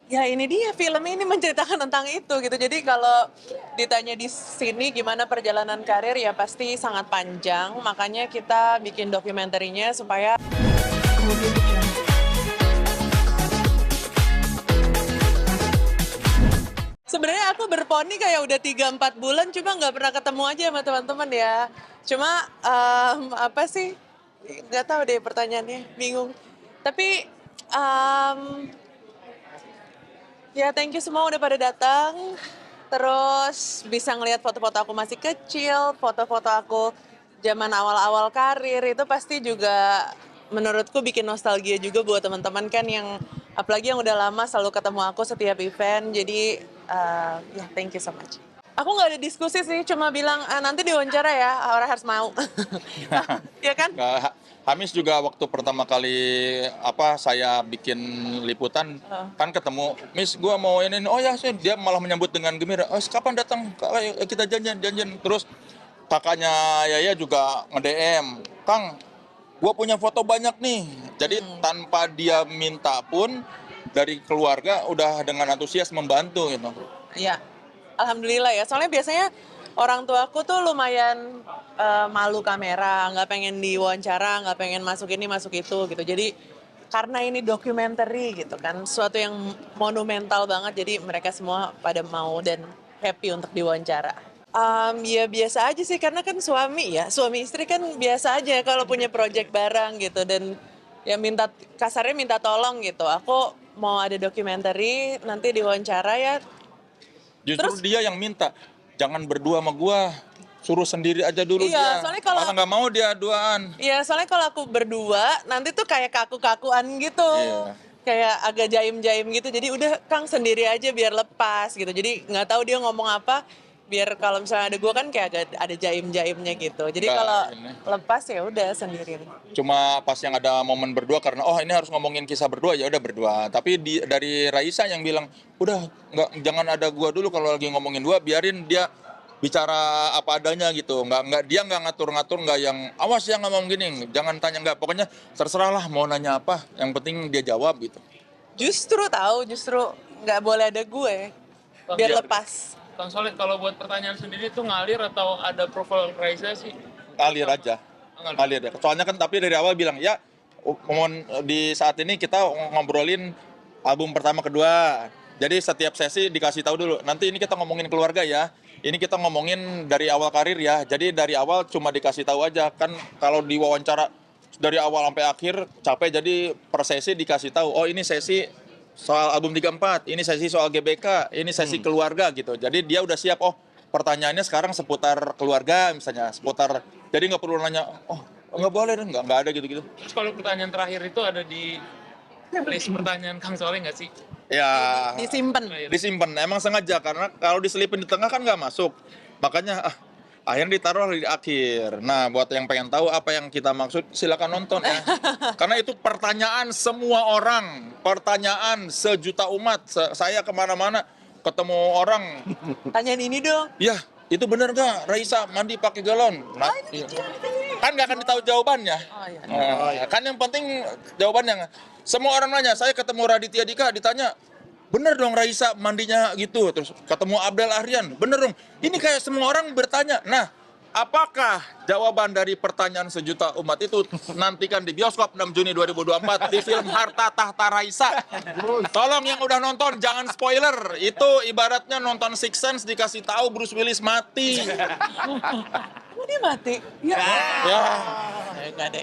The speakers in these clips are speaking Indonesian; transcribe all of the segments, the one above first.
Ya ini dia, film ini menceritakan tentang itu gitu. Jadi kalau ditanya di sini gimana perjalanan karir, ya pasti sangat panjang. Makanya kita bikin dokumenterinya supaya sebenarnya aku berponi kayak udah 3-4 bulan, cuma nggak pernah ketemu aja sama teman-teman ya. Cuma apa sih? Nggak tahu deh pertanyaannya, bingung. Tapi ya thank you semua udah pada datang. Terus bisa ngelihat foto-foto aku masih kecil, foto-foto aku zaman awal-awal karir itu pasti juga menurutku bikin nostalgia juga buat teman-teman kan yang apalagi yang udah lama selalu ketemu aku setiap event. Jadi ya thank you so much. Aku nggak ada diskusi sih, cuma bilang nanti diwawancara ya, orang harus mau. Ya kan? Nggak, Hamis juga waktu pertama kali saya bikin liputan kan ketemu, Miss gua mau ini, oh ya sih, dia malah menyambut dengan gembira, oh kapan datang, kita janjian. Terus kakaknya Yaya juga nge-DM, Kang, gua punya foto banyak nih. Jadi tanpa dia minta pun dari keluarga udah dengan antusias membantu gitu. Iya, alhamdulillah ya. Soalnya biasanya orang tuaku tuh lumayan malu kamera, nggak pengen diwawancara, nggak pengen masuk ini masuk itu gitu. Jadi karena ini dokumenter gitu kan, suatu yang monumental banget. Jadi mereka semua pada mau dan happy untuk diwawancara. Ya biasa aja sih, karena kan suami istri kan biasa aja kalau punya project bareng gitu. Dan ya kasarnya minta tolong gitu. Aku mau ada dokumenter nanti diwawancara ya. Justru Terus dia yang minta, jangan berdua sama gua, suruh sendiri aja dulu iya, dia. soalnya kalau Karena nggak mau dia duaan. iya, soalnya kalau aku berdua nanti tuh kayak kaku-kakuan gitu. Iya. Kayak agak jaim-jaim gitu. Jadi udah Kang sendiri aja biar lepas gitu. Jadi nggak tahu dia ngomong apa, biar kalau misalnya ada gue kan kayak ada jaim-jaimnya gitu. Jadi Nggak, kalau ini. lepas ya udah sendiri. Cuma pas yang ada momen berdua karena ini harus ngomongin kisah berdua, ya udah berdua. Tapi dari Raisa yang bilang, udah jangan ada gua dulu kalau lagi ngomongin dua, biarin dia bicara apa adanya gitu. Dia nggak ngatur-ngatur, nggak yang awas ya ngomong gini, jangan tanya, nggak, pokoknya terserah lah mau nanya apa, yang penting dia jawab gitu. Justru nggak boleh ada gue biar lepas. Kang Soleh, kalau buat pertanyaan sendiri tuh ngalir atau ada profil Raisa sih? Ngalir aja. Ngalir ya. Soalnya kan tapi dari awal bilang ya, mohon di saat ini kita ngobrolin album pertama kedua. Jadi setiap sesi dikasih tahu dulu. Nanti ini kita ngomongin keluarga ya. Ini kita ngomongin dari awal karir ya. Jadi dari awal cuma dikasih tahu aja. Kan kalau diwawancara dari awal sampai akhir capek, jadi per sesi dikasih tahu. Oh ini sesi soal album 34, ini sesi soal GBK, ini sesi keluarga gitu. Jadi dia udah siap, pertanyaannya sekarang seputar keluarga misalnya, jadi nggak perlu nanya, nggak boleh, nggak ada gitu-gitu. Terus kalau pertanyaan terakhir itu ada di list pertanyaan Kang Soleh nggak sih? Ya, Disimpan. emang sengaja, karena kalau diselipin di tengah kan nggak masuk. Makanya, akhirnya ditaruh di akhir. Nah, buat yang pengen tahu apa yang kita maksud, silakan nonton ya. Karena itu pertanyaan semua orang, pertanyaan sejuta umat. Saya kemana-mana ketemu orang, Tanyain ini dong. ya itu bener nggak Raisa mandi pakai galon? Nah, iya. Kan nggak akan ditahu jawabannya. Oh iya. Kan yang penting jawabannya. Semua orang nanya, saya ketemu Raditya Dika ditanya, bener dong Raisa mandinya gitu. Terus ketemu Abdel Ahrian, bener dong. Ini kayak semua orang bertanya. Nah, apakah jawaban dari pertanyaan sejuta umat itu nantikan di bioskop 6 Juni 2024 di film Harta Tahta Raisa. Tolong yang udah nonton jangan spoiler. Itu ibaratnya nonton Six Sense dikasih tahu Bruce Willis mati. Kok dia mati? Ya. Ya. Nggak ada.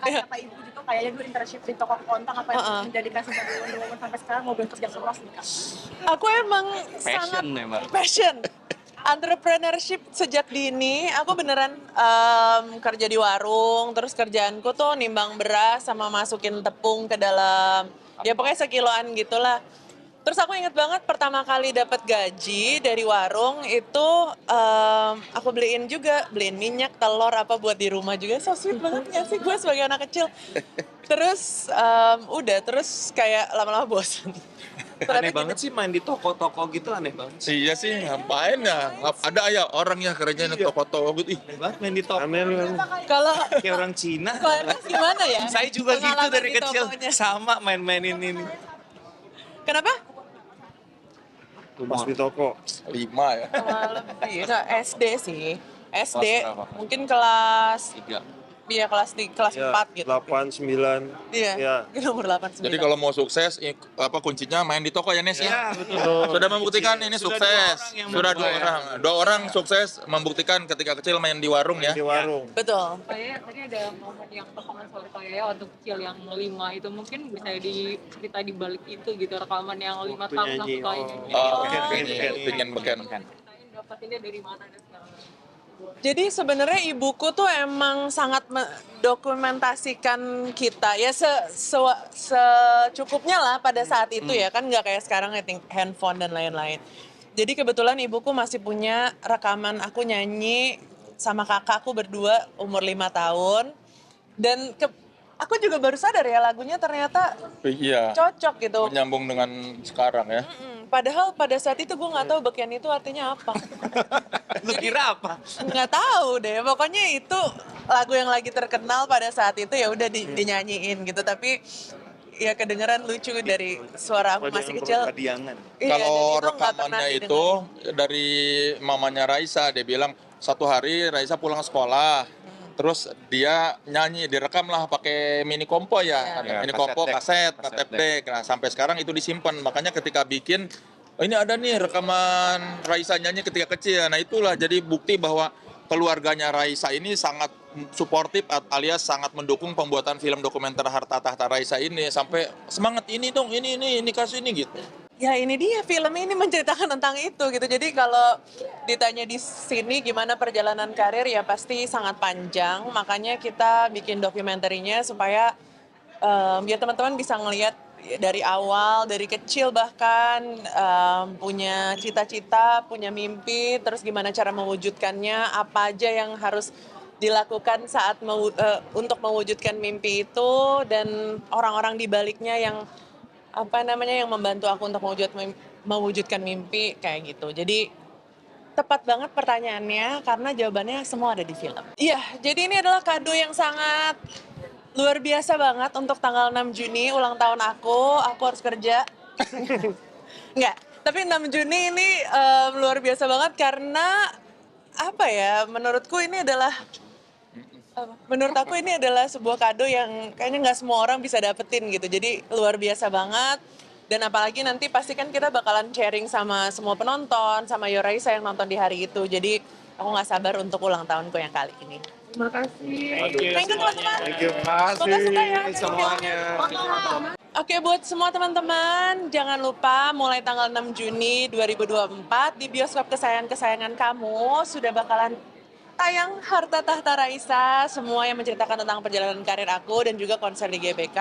Kata ibu juga kayaknya dulu internship di toko kelontong apa yang menjadikan sebagai Wonder Woman sampai sekarang mobil kerja keras nih Kak. Aku emang sangat passion. Entrepreneurship sejak dini, aku beneran kerja di warung, terus kerjaanku tuh nimbang beras sama masukin tepung ke dalam, ya pokoknya sekiloan gitulah. Terus aku inget banget pertama kali dapat gaji dari warung itu aku beliin minyak, telur apa buat di rumah juga. So sweet banget gak sih gue sebagai anak kecil. Terus terus kayak lama-lama bosan. Aneh banget sih main di toko-toko gitu, aneh banget. Iya sih, ngapain ya? Ada ya orang ya kerjanya di toko-toko gitu. Aneh banget main di toko. Kalau Kayak orang Cina. Ernest gimana ya? Saya juga gitu Pengalaman dari di kecil. tokonya. Sama main-mainin ini. Kenapa? Pas di toko. 5 ya. Lebih, nggak, SD sih. SD, Kelas berapa? mungkin kelas 3. Iya kelas Ya, 4 gitu. 8, 9. Iya. Ya. Mungkin umur 8 9. Jadi kalau mau sukses, kuncinya main di toko ya Nes ya. Betul. Sudah membuktikan ini Sudah sukses. 2 orang yang Sudah 2 membuat. orang. 2 orang sukses membuktikan ketika kecil main di warung ya. Di warung. Betul. Kayak tadi ada momen yang performance oleh Kak Yaya waktu kecil yang 5 itu mungkin bisa dicerita di balik itu gitu rekaman yang 5 Waktu tahun nyanyi, aku oh. nyanyi. Oh, Beken. beken. Ceritain dapatinnya dari mana dan sekarang. Jadi sebenarnya ibuku tuh emang sangat mendokumentasikan kita ya secukupnya lah pada saat itu ya kan nggak kayak sekarang handphone dan lain-lain. Jadi kebetulan ibuku masih punya rekaman aku nyanyi sama kakakku berdua umur 5 tahun dan aku juga baru sadar ya lagunya ternyata Iya. cocok gitu. Menyambung dengan sekarang ya. Padahal pada saat itu gue nggak tahu beken itu artinya apa. Lu kira apa? Nggak tahu deh, pokoknya itu lagu yang lagi terkenal pada saat itu ya udah dinyanyiin gitu. Tapi ya kedengeran lucu dari suara aku masih kecil. Kadiangan. Iya, Kalau dan itu nggak pernah rekamannya didengar. itu dari mamanya Raisa, dia bilang satu hari Raisa pulang sekolah, terus dia nyanyi, direkam lah pakai mini kompo ya, Ya, mini kaset kompo, deck. kaset Kaset deck. Nah sampai sekarang itu disimpan, makanya ketika bikin, oh, ini ada nih rekaman Raisa nyanyi ketika kecil. Nah itulah jadi bukti bahwa keluarganya Raisa ini sangat suportif alias sangat mendukung pembuatan film dokumenter Harta Tahta Raisa ini sampai semangat ini dong, ini kasih ini gitu. Ya ini dia film ini menceritakan tentang itu gitu. Jadi kalau ditanya di sini gimana perjalanan karir ya pasti sangat panjang. Makanya kita bikin dokumenterinya supaya biar teman-teman bisa ngelihat dari awal, dari kecil bahkan punya cita-cita, punya mimpi, terus gimana cara mewujudkannya, apa aja yang harus dilakukan saat untuk mewujudkan mimpi itu dan orang-orang di baliknya yang yang membantu aku untuk mewujudkan mimpi kayak gitu. Jadi tepat banget pertanyaannya karena jawabannya semua ada di film. Iya, jadi ini adalah kado yang sangat luar biasa banget untuk tanggal 6 Juni ulang tahun aku harus kerja. Enggak, tapi 6 Juni ini luar biasa banget karena menurutku ini adalah menurut aku ini adalah sebuah kado yang kayaknya nggak semua orang bisa dapetin gitu. Jadi luar biasa banget. Dan apalagi nanti pasti kan kita bakalan sharing sama semua penonton, sama Yoraisa yang nonton di hari itu. Jadi aku nggak sabar untuk ulang tahunku yang kali ini. Terima kasih. Thank you teman-teman. Thank you. Suka-suka ya. Semuanya. Oke, buat semua teman-teman, jangan lupa mulai tanggal 6 Juni 2024 di bioskop kesayangan kamu sudah bakalan tayang Harta Tahta Raisa, semua yang menceritakan tentang perjalanan karir aku dan juga konser di GBK.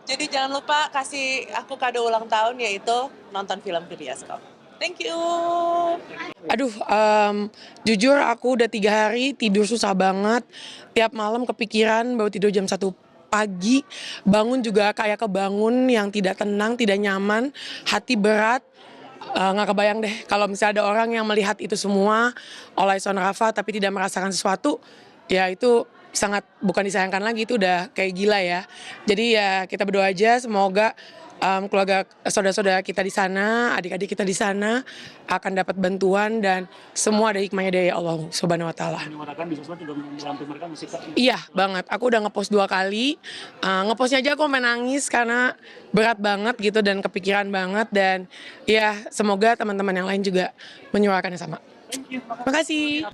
Jadi jangan lupa kasih aku kado ulang tahun yaitu nonton film di bioskop. Thank you. Aduh, jujur aku udah 3 hari tidur susah banget. Tiap malam kepikiran, baru tidur jam 1 pagi. Bangun juga kayak kebangun yang tidak tenang, tidak nyaman, hati berat. Nggak kebayang deh kalau misalnya ada orang yang melihat itu semua oleh Son Rafa tapi tidak merasakan sesuatu, ya itu sangat bukan disayangkan lagi, itu udah kayak gila ya. Jadi ya kita berdoa aja semoga keluarga saudara-saudara kita di sana, adik-adik kita di sana akan dapat bantuan dan semua ada hikmahnya dari Allah Subhanahu wa taala. Menyuarakan di sosmed juga membantu mereka musik Kak. Iya banget, aku udah ngepost 2 kali. Ngepostnya aja aku sampai nangis karena berat banget gitu dan kepikiran banget dan ya semoga teman-teman yang lain juga menyuarakan yang sama. Terima kasih.